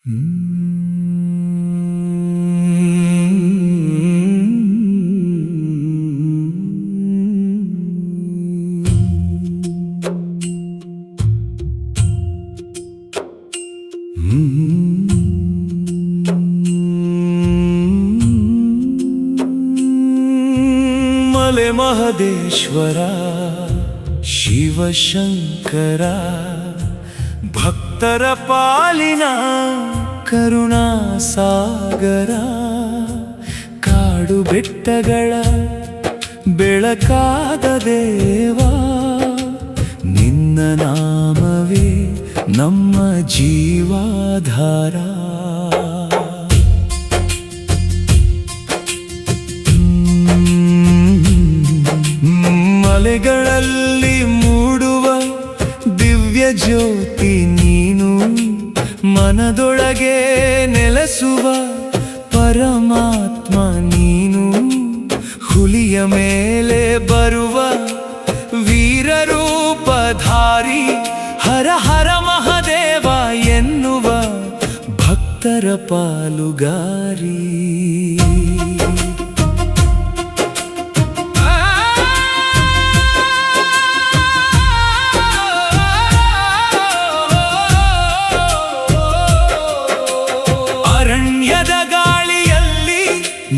ಮಲೆ ಮಹದೇಶ್ವರ ಶಿವಶಂಕರ ಭಕ್ತರ ಪಾಲಿನ ಕರುಣಾ ಸಾಗರ, ಕಾಡು ಬೆಟ್ಟಗಳ ಬೆಳಕಾದ ದೇವ, ನಿನ್ನ ನಾಮವೇ ನಮ್ಮ ಜೀವಾಧಾರ. ಮಲೆಗಳಲ್ಲಿ ಮೂಡುವ ದಿವ್ಯ ಜ್ಯೋತಿ ನೀನು, ಮನದೊಳಗೆ ನೆಲೆಸುವ ಪರಮಾತ್ಮ ನೀನು, ಹುಲಿಯ ಮೇಲೆ ಬರುವ ವೀರರೂಪಧಾರಿ, ಹರ ಹರ ಮಹದೇವ ಎನ್ನುವ ಭಕ್ತರ ಪಾಲುಗಾರಿ. ಅರಣ್ಯದ ಗಾಳಿಯಲ್ಲಿ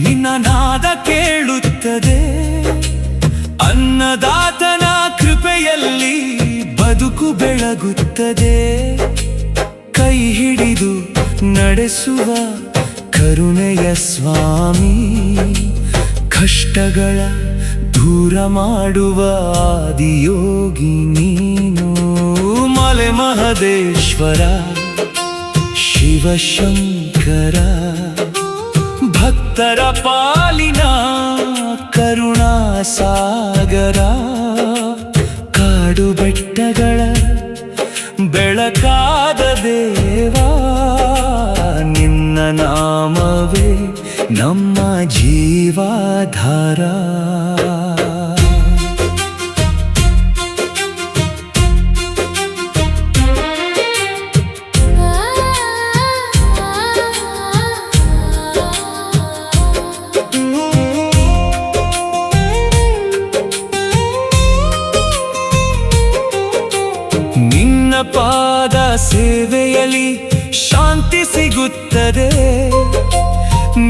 ನಿನ್ನ ನಾದ ಕೇಳುತ್ತದೆ, ಅನ್ನದಾತನ ಕೃಪೆಯಲ್ಲಿ ಬದುಕು ಬೆಳಗುತ್ತದೆ. ಕೈ ಹಿಡಿದು ನಡೆಸುವ ಕರುಣೆಯ ಸ್ವಾಮಿ, ಕಷ್ಟಗಳ ದೂರ ಮಾಡುವ ಆದಿಯೋಗಿ ನೀನು. ಮಲೆ ಮಹದೇಶ್ವರ ಶಿವಶಂಕರ ಭಕ್ತರ ಪಾಲಿನ ಕರುಣಾ ಸಾಗರ, ಕಾಡು ಬೆಟ್ಟಗಳ ಬೆಳಕಾದ ದೇವ, ನಿನ್ನ ನಾಮವೇ ನಮ್ಮ ಜೀವಾಧಾರ. ನಿನ್ನ ಪಾದ ಸೇವೆಯಲ್ಲಿ ಶಾಂತಿ ಸಿಗುತ್ತದೆ,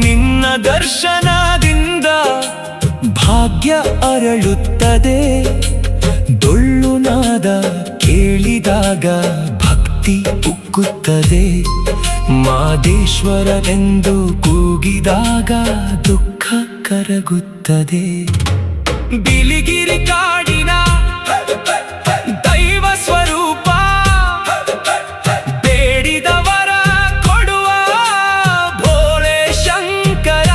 ನಿನ್ನ ದರ್ಶನದಿಂದ ಭಾಗ್ಯ ಅರಳುತ್ತದೆ. ಡೊಳ್ಳು ನಾದ ಕೇಳಿದಾಗ ಭಕ್ತಿ ಉಕ್ಕುತ್ತದೆ, ಮಾದೇಶ್ವರನೆಂದು ಕೂಗಿದಾಗ ದುಃಖ ಕರಗುತ್ತದೆ. ಬಿಳಿಗಿರಿ ಕಾಡಿನ ದೈವ ಸ್ವರೂಪ, ಬೇಡಿದವರ ಕೊಡುವ ಭೋಳೆ ಶಂಕರ,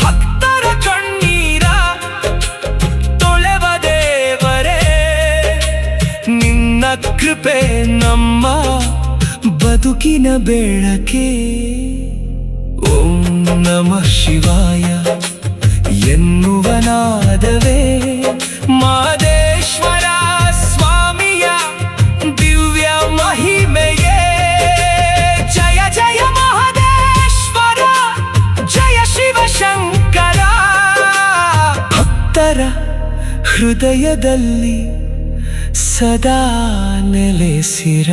ಭಕ್ತರ ಕಣ್ಣೀರ ತೊಳೆವ ದೇವರೇ, ನಿನ್ನ ಕೃಪೆ ನಮ್ಮ ಬದುಕಿನ ಬೆಳಕೆ. ಓಂ ನಮಃ ಶಿವಾಯ ಎನ್ನುವ ನಾದವೇ ಮಾದೇಶ್ವರ ಸ್ವಾಮಿಯ ದಿವ್ಯ ಮಹಿಮೆಯೇ. ಜಯ ಜಯ ಮಹದೇಶ್ವರ, ಜಯ ಶಿವಶಂಕರ, ಭಕ್ತರ ಹೃದಯದಲ್ಲಿ ಸದಾ ನೆಲೆಸಿರ.